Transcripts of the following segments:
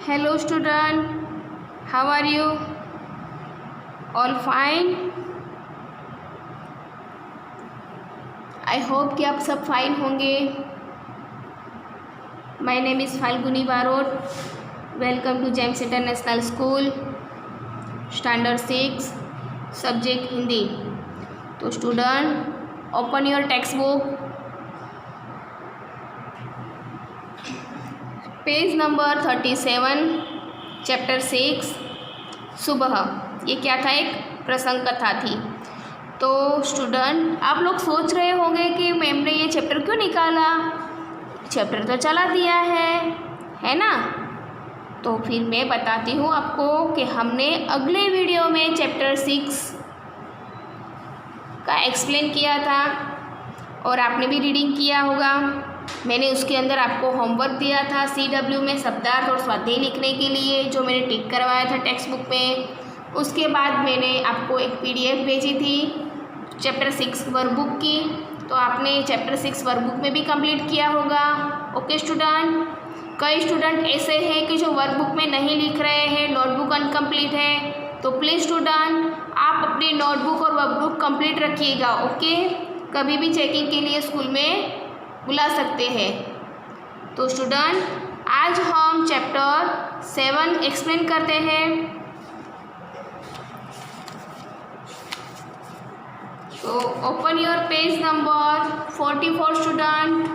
Hello student, how are you? All fine? I hope कि आप सब फाइन होंगे. My name is Falguni Barot. Welcome to Gems international school, standard 6, subject Hindi. तो student, open your text book. Page number 37, chapter 6, सुबह. ये क्या था? एक प्रसंग कथा थी. तो स्टूडेंट, आप लोग सोच रहे होंगे कि मैम ने ये चैप्टर क्यों निकाला. चैप्टर तो चला दिया है ना. तो फिर मैं बताती हूँ आपको कि हमने अगले वीडियो में चैप्टर 6 का एक्सप्लेन किया था और आपने भी रीडिंग किया होगा. मैंने उसके अंदर आपको होमवर्क दिया था CW में शब्दार्थ और स्वाध्याय लिखने के लिए, जो मैंने टिक करवाया था टेक्स्ट बुक में. उसके बाद मैंने आपको एक PDF भेजी थी चैप्टर 6 वर्कबुक की. तो आपने चैप्टर 6 वर्कबुक में भी कंप्लीट किया होगा. Okay student. कई स्टूडेंट ऐसे हैं कि जो वर्कबुक में नहीं लिख रहे हैं, नोटबुक अनकम्प्लीट है. तो प्लीज़ स्टूडेंट, आप अपनी नोटबुक और वर्कबुक कंप्लीट रखिएगा. ओके, कभी भी चेकिंग के लिए स्कूल में बुला सकते हैं. तो स्टूडेंट, आज हम चैप्टर 7 एक्सप्लेन करते हैं. तो open your page number 44 student.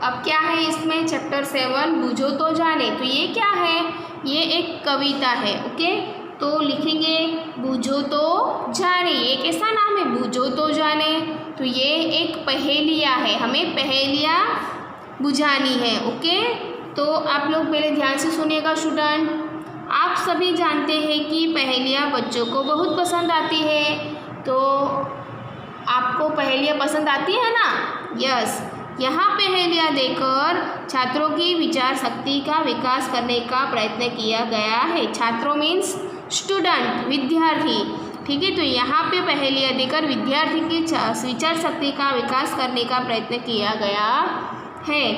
अब क्या है इसमें? चैप्टर 7 बूझो तो जाने. तो ये क्या है? ये एक कविता है. ओके, तो लिखेंगे बूझो तो जाने. ये कैसा नाम है? बूझो तो जाने. तो ये एक पहेलियाँ है, हमें पहेलियाँ बुझानी है. ओके, तो आप लोग पहले ध्यान से सुनिएगा स्टूडेंट. आप सभी जानते हैं कि पहेलियाँ बच्चों को बहुत पसंद आती है. तो आपको पहेलियाँ पसंद आती है ना? यस. यहाँ पहेलियाँ देकर छात्रों की विचार शक्ति का विकास करने का प्रयत्न किया गया है. छात्रों मीन्स स्टूडेंट, विद्यार्थी. ठीक है, तो यहाँ पे पहेलियाँ देकर विद्यार्थी की विचार शक्ति का विकास करने का प्रयत्न किया गया है.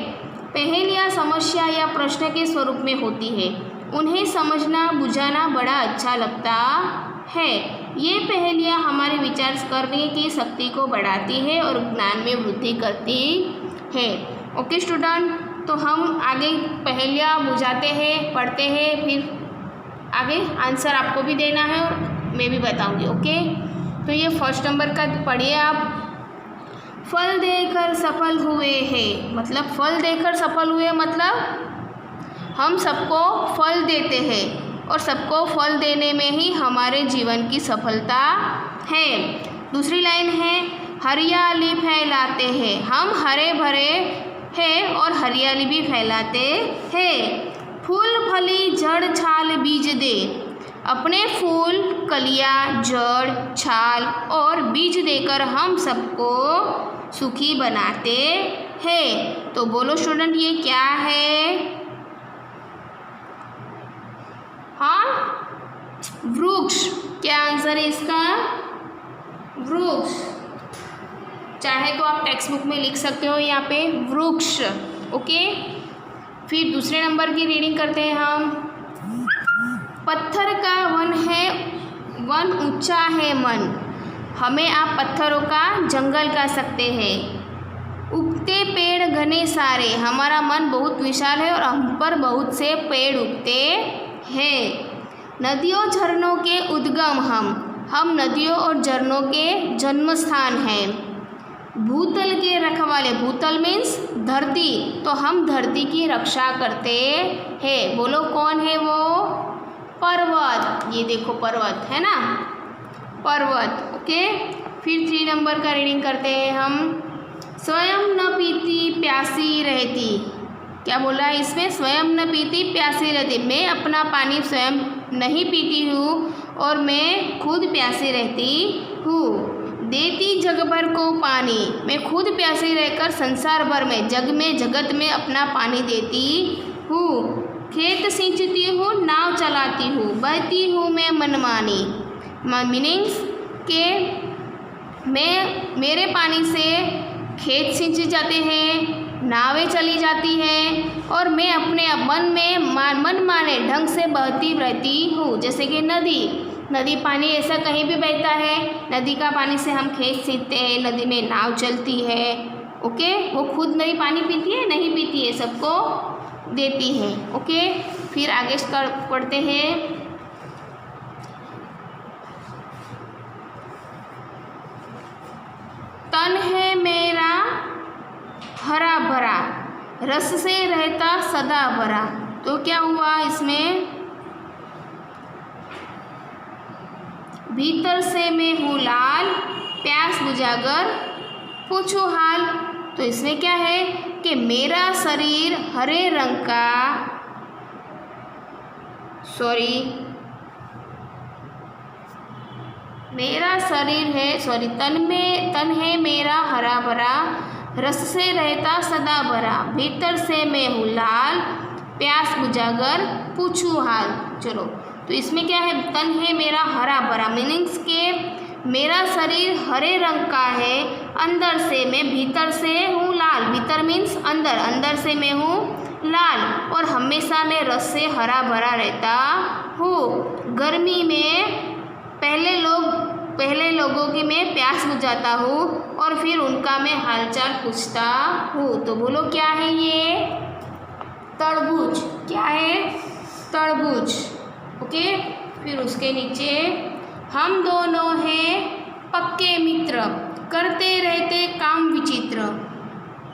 पहेलियाँ समस्या या प्रश्न के स्वरूप में होती है. उन्हें समझना बुझाना बड़ा अच्छा लगता है. ये पहेलियाँ हमारे विचार करने की शक्ति को बढ़ाती है और ज्ञान में वृद्धि करती है. ओके स्टूडेंट, तो हम आगे पहेलियाँ बुझाते हैं, पढ़ते हैं, फिर आगे आंसर आपको भी देना है और मैं भी बताऊंगी. ओके, तो ये फर्स्ट नंबर का पढ़िए आप. फल देकर सफल हुए हैं. मतलब फल देकर सफल हुए मतलब हम सबको फल देते हैं और सबको फल देने में ही हमारे जीवन की सफलता है. दूसरी लाइन है हरियाली फैलाते हैं. हम हरे भरे हैं और हरियाली भी फैलाते हैं. फूल फली जड़ छाल बीज दे. अपने फूल, कलियाँ, जड़, छाल और बीज देकर हम सबको सुखी बनाते हैं. तो बोलो स्टूडेंट, ये क्या है? हाँ, वृक्ष. क्या आंसर है इसका? वृक्ष. चाहे तो आप टेक्स्ट बुक में लिख सकते हो यहाँ पे वृक्ष. ओके, फिर दूसरे नंबर की रीडिंग करते हैं हम. पत्थर का वन है, वन ऊंचा है मन. हमें आप पत्थरों का जंगल कह सकते हैं. उगते पेड़ घने सारे. हमारा मन बहुत विशाल है और हम पर बहुत से पेड़ उगते हैं. नदियों झरनों के उद्गम हम नदियों और झरनों के जन्म स्थान हैं. भूतल के रखवाले. भूतल मीन्स धरती. तो हम धरती की रक्षा करते हैं. बोलो कौन है वो? पर्वत. ये देखो पर्वत है ना, पर्वत. ओके, फिर 3 नंबर का रीडिंग करते हैं हम. स्वयं न पीती प्यासी रहती. क्या बोला है इसमें? स्वयं न पीती प्यासी रहती. मैं अपना पानी स्वयं नहीं पीती हूँ और मैं खुद प्यासी रहती हूँ. देती जग भर को पानी. मैं खुद प्यासी रहकर संसार भर में, जगत में अपना पानी देती हूँ. खेत सींचती हूँ, नाव चलाती हूँ, बहती हूँ मैं मनमानी. मीनिंग्स के मेरे पानी से खेत सींचे जाते हैं, नावें चली जाती हैं और मैं अपने मन माने ढंग से बहती रहती हूँ। जैसे कि नदी पानी ऐसा कहीं भी बहता है, नदी का पानी से हम खेत सींचते हैं, नदी में नाव चलती है। ओके, वो खुद नदी पानी पीती है? नहीं पीती है, सबको देती है। ओके, फिर आगे पढ़ते हैं। तन है मेरा हरा भरा, रस से रहता सदा भरा। तो क्या हुआ इसमें? भीतर से मैं हूँ लाल, प्यास बुझाकर पूछो हाल। तो इसमें क्या है कि मेरा शरीर हरे रंग का, मेरा शरीर है तन है मेरा हरा भरा, रस से रहता सदा भरा, भीतर से मैं हूँ लाल, प्यास बुझाकर पूछू हाल। चलो, तो इसमें क्या है? तन है मेरा हरा भरा मीनिंग्स के मेरा शरीर हरे रंग का है, अंदर से मैं भीतर से हूँ लाल। भीतर मीन्स अंदर, अंदर से मैं हूँ लाल और हमेशा मैं रस से हरा भरा रहता हूँ। गर्मी में पहले लोगों की मैं प्यास बुझाता हूँ और फिर उनका मैं हालचाल पूछता हूँ। तो बोलो क्या है ये? तरबूज। क्या है? तरबूज। ओके, फिर उसके नीचे हम दोनों हैं पक्के मित्र, करते रहते काम विचित्र,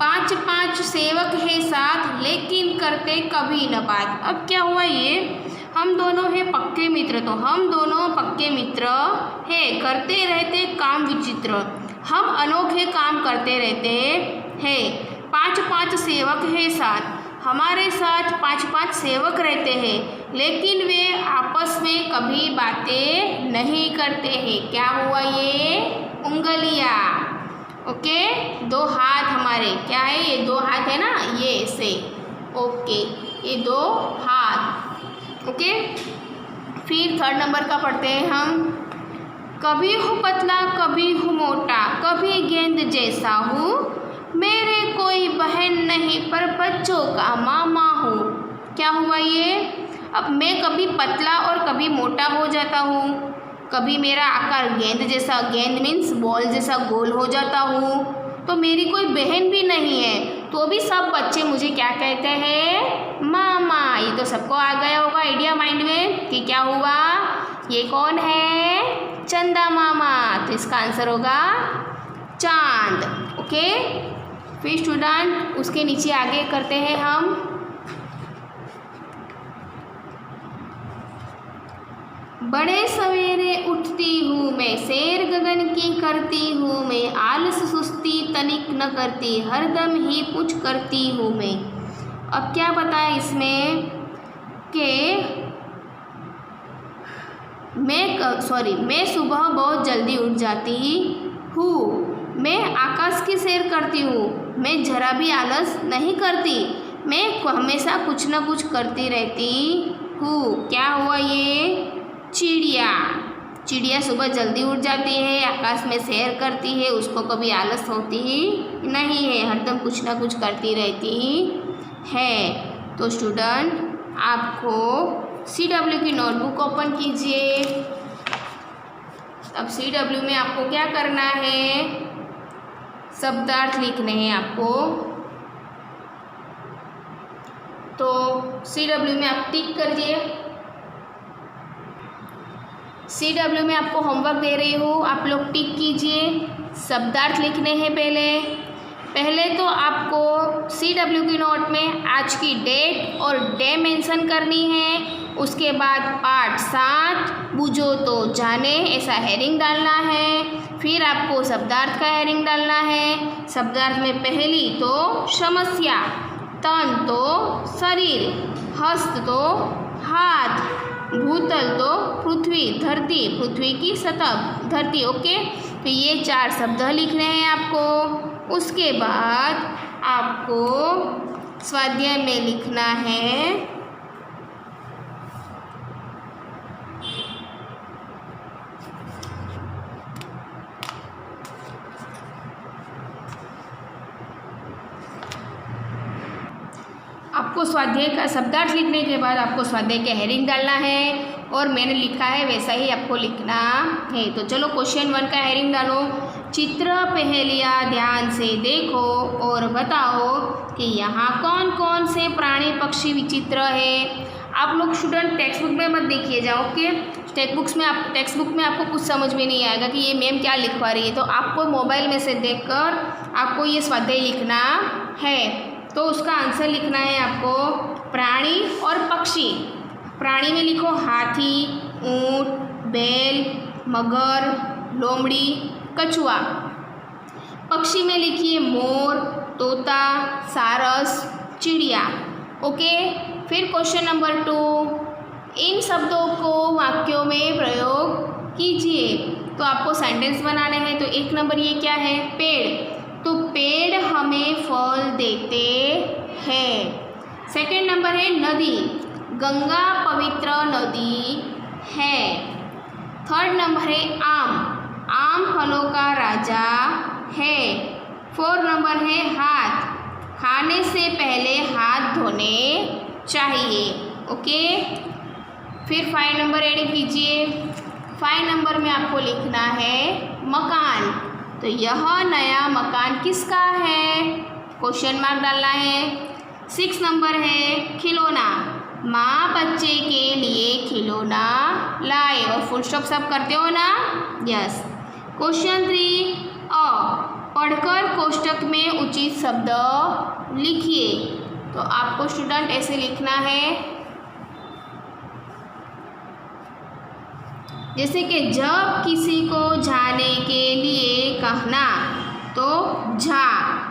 5 सेवक है साथ, लेकिन करते कभी न बात। अब क्या हुआ ये? हम दोनों हैं पक्के मित्र, तो हम दोनों पक्के मित्र हैं, करते रहते काम विचित्र, हम अनोखे काम करते रहते हैं। 5 सेवक है साथ, हमारे साथ 5 सेवक रहते हैं, लेकिन वे आपस में कभी बातें नहीं करते हैं। क्या हुआ ये? उंगलियाँ। ओके, 2 हाथ हमारे, क्या है ये? 2 हाथ है ना, ये से। ओके, ये 2 हाथ। ओके, फिर 3rd नंबर का पढ़ते हैं हम। कभी हूँ पतला कभी हूँ मोटा, कभी गेंद जैसा हूँ, मेरे कोई बहन नहीं पर बच्चों का मामा हूँ। क्या हुआ ये? अब मैं कभी पतला और कभी मोटा हो जाता हूँ, कभी मेरा आकार गेंद जैसा, गेंद मीन्स बॉल जैसा गोल हो जाता हूँ, तो मेरी कोई बहन भी नहीं है, तो भी सब बच्चे मुझे क्या कहते हैं? मामा। ये तो सबको आ गया होगा आइडिया माइंड में कि क्या हुआ? ये कौन है? चंदा मामा। तो इसका आंसर होगा चांद। ओके, फिर स्टूडेंट उसके नीचे आगे करते हैं हम। बड़े सवेरे उठती हूँ मैं, सैर गगन की करती हूँ मैं, आलस सुस्ती तनिक न करती, हरदम ही कुछ करती हूँ मैं। अब क्या बताया इसमें कि मैं सुबह बहुत जल्दी उठ जाती हूँ, मैं आकाश की सैर करती हूँ, मैं जरा भी आलस नहीं करती, मैं हमेशा कुछ न कुछ करती रहती हूँ। क्या हुआ ये? चिड़िया सुबह जल्दी उठ जाती है, आकाश में सैर करती है, उसको कभी आलस होती ही नहीं है, हरदम कुछ ना कुछ करती रहती है। तो स्टूडेंट आपको CW की नोटबुक ओपन कीजिए। अब CW में आपको क्या करना है? शब्दार्थ लिखने हैं आपको। तो CW में आप टिक करिए। CW में आपको होमवर्क दे रही हूँ, आप लोग टिक कीजिए। शब्दार्थ लिखने हैं पहले तो आपको CW की नोट में आज की डेट और डे मेंशन करनी है। उसके बाद पार्ट 7 बूझो तो जाने ऐसा हेडिंग डालना है। फिर आपको शब्दार्थ का हेडिंग डालना है। शब्दार्थ में पहली तो समस्या, तन तो शरीर, हस्त तो हाथ, भूतल तो पृथ्वी, धरती पृथ्वी की सतह, धरती। ओके, तो ये 4 शब्द लिखने हैं आपको। उसके बाद आपको स्वाध्याय में लिखना है आपको स्वाध्याय का शब्दार्थ लिखने के बाद आपको स्वाध्याय के हेडिंग डालना है और मैंने लिखा है वैसा ही आपको लिखना है। तो चलो क्वेश्चन 1 का हेडिंग डालो। चित्र पहेलियाँ ध्यान से देखो और बताओ कि यहाँ कौन कौन से प्राणी पक्षी विचित्र है। आप लोग स्टूडेंट टेक्स्ट बुक में मत देखिए जाओ, ओके। टेक्स्ट बुक में आपको कुछ समझ में नहीं आएगा कि ये मैम क्या लिखवा रही है, तो आपको मोबाइल में से देखकर आपको ये स्वाध्याय लिखना है। तो उसका आंसर लिखना है आपको प्राणी और पक्षी। प्राणी में लिखो हाथी, ऊंट, बैल, मगर, लोमड़ी, कछुआ। पक्षी में लिखिए मोर, तोता, सारस, चिड़िया, ओके। फिर क्वेश्चन नंबर 2, इन शब्दों को वाक्यों में प्रयोग कीजिए। तो आपको सेंटेंस बनाने हैं। तो 1 नंबर ये क्या है, पेड़। तो पेड़ हमें फल देते हैं। सेकंड नंबर है नदी, गंगा पवित्र नदी है। थर्ड नंबर है आम, आम फलों का राजा है। 4 नंबर है हाथ, खाने से पहले हाथ धोने चाहिए, ओके। फिर 5 नंबर ऐड कीजिए। 5 नंबर में आपको लिखना है मकान। तो यह नया मकान किसका है, क्वेश्चन मार्क डालना है। 6 नंबर है खिलौना, माँ बच्चे के लिए खिलौना लाए। और फुल स्टॉप सब करते हो ना, यस। क्वेश्चन 3, पढ़कर कोष्टक में उचित शब्द लिखिए। तो आपको स्टूडेंट ऐसे लिखना है, जैसे कि जब किसी को जाने के लिए कहना, तो जा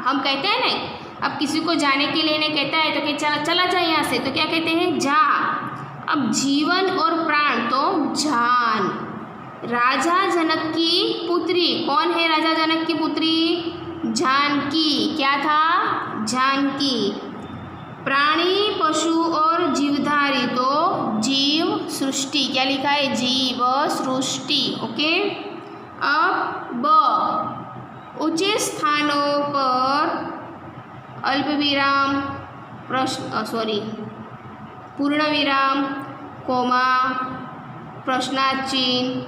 हम कहते हैं ना, अब किसी को जाने के लिए नहीं कहता है तो कि चला जा यहाँ से, तो क्या कहते हैं, जा। अब जीवन और प्राण, तो जान। राजा जनक की पुत्री, कौन है राजा जनक की पुत्री, जानकी। क्या था, जानकी। प्राणी, पशु और जीवधारी, तो जीव सृष्टि। क्या लिखा है, जीव सृष्टि, ओके। अब उचित स्थानों पर अल्प विराम, पूर्ण विराम, कोमा, प्रश्नार्थ चिन्ह,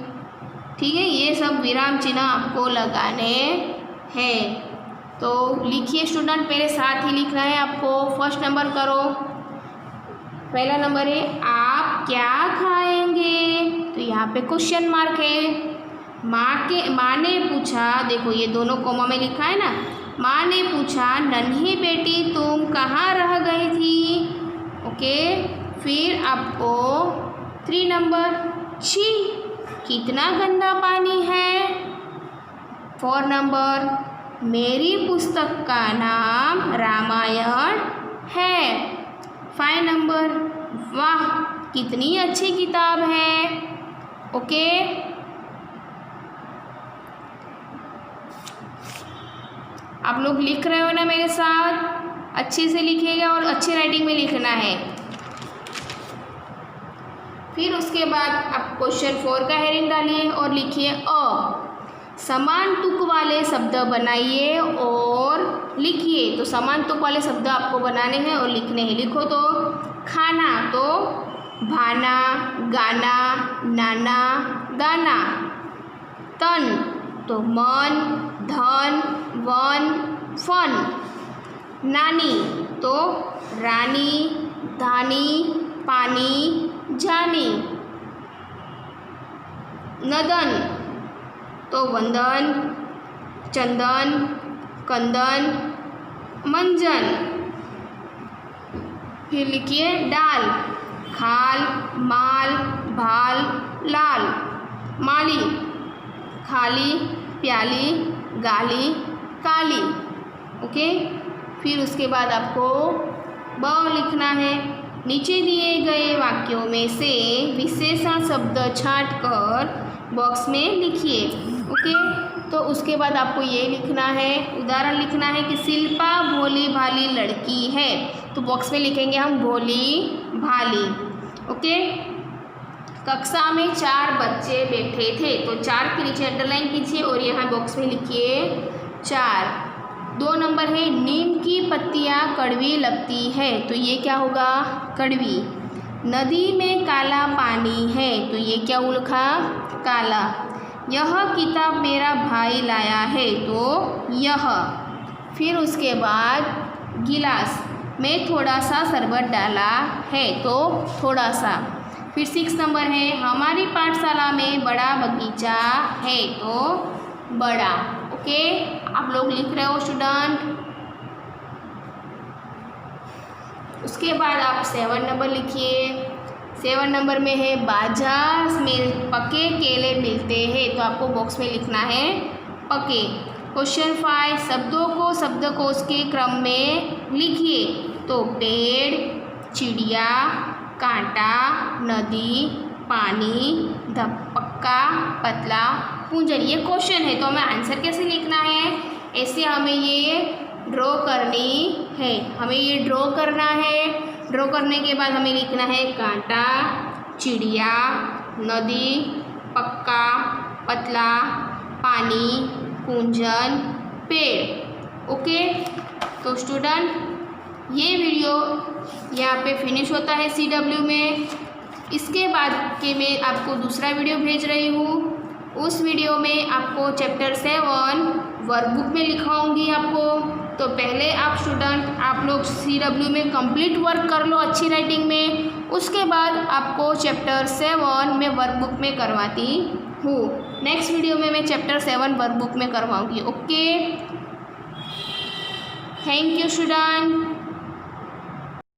ठीक है, ये सब विराम चिन्ह आपको लगाने हैं। तो लिखिए स्टूडेंट, पहले साथ ही लिखना है आपको। फर्स्ट नंबर करो। पहला नंबर है आप क्या खाएंगे, तो यहाँ पे क्वेश्चन मार्क है। माँ ने पूछा, देखो ये दोनों कोमा में लिखा है ना। माँ ने पूछा, नन्ही बेटी तुम कहाँ रह गई थी, ओके। फिर आपको 3 नंबर, छी कितना गंदा पानी है। 4 नंबर, मेरी पुस्तक का नाम रामायण है। 5 नंबर, वाह कितनी अच्छी किताब है, ओके। आप लोग लिख रहे हो ना मेरे साथ, अच्छे से लिखिएगा और अच्छी राइटिंग में लिखना है। फिर उसके बाद आप क्वेश्चन 4 का हेडिंग डालिए और लिखिए समान तुक वाले शब्द बनाइए और लिखिए। तो समान तुक वाले शब्द आपको बनाने हैं और लिखने हैं। लिखो तो खाना, तो भाना, गाना, नाना, गाना। तन, तो मन, धन, वन, फन। नानी, तो रानी, धानी, पानी, जानी। नदन, तो वंदन, चंदन, कंदन, मंजन। फिर लिखिए डाल, खाल, माल, भाल, लाल। माली, खाली, प्याली, गाली, काली, ओके। फिर उसके बाद आपको ब लिखना है। नीचे दिए गए वाक्यों में से विशेषण शब्द छांटकर बॉक्स में लिखिए, ओके। तो उसके बाद आपको ये लिखना है, उदाहरण लिखना है कि शिल्पा भोली भाली लड़की है। तो बॉक्स में लिखेंगे हम भोली भाली, ओके। कक्षा में 4 बच्चे बैठे थे, तो 4 के नीचे अंडरलाइन कीजिए और यहाँ बॉक्स में लिखिए 4। 2 नंबर है नीम की पत्तियाँ कड़वी लगती है, तो ये क्या होगा? कड़वी। नदी में काला पानी है, तो ये क्या लिखा? काला। यह किताब मेरा भाई लाया है, तो यह। फिर उसके बाद गिलास में थोड़ा सा शरबत डाला है, तो थोड़ा सा। फिर 6 नंबर है हमारी पाठशाला में बड़ा बगीचा है, तो बड़ा। ओके, आप लोग लिख रहे हो स्टूडेंट। उसके बाद आप 7 नंबर लिखिए। 7 नंबर में है बाजार में पके केले मिलते हैं, तो आपको बॉक्स में लिखना है पके। क्वेश्चन 5 शब्दों को शब्दकोश के क्रम में लिखिए, तो पेड़, चिड़िया, कांटा, नदी, पानी, पक्का, पतला, पूंजन। ये क्वेश्चन है, तो हमें आंसर कैसे लिखना है? ऐसे हमें ये ड्रॉ करनी है, हमें ये ड्रॉ करना है। ड्रॉ करने के बाद हमें लिखना है कांटा, चिड़िया, नदी, पक्का, पतला, पानी, पूंजन, पेड़। ओके, तो स्टूडेंट ये वीडियो यहाँ पे फिनिश होता है CW में। इसके बाद के मैं आपको दूसरा वीडियो भेज रही हूँ। उस वीडियो में आपको चैप्टर 7 वर्कबुक में लिखाऊंगी आपको। तो पहले आप स्टूडेंट आप लोग CW में कंप्लीट वर्क कर लो अच्छी राइटिंग में, उसके बाद आपको चैप्टर 7 में वर्कबुक में करवाती हूँ। नेक्स्ट वीडियो में मैं चैप्टर 7 वर्कबुक में करवाऊँगी। Okay, thank you student.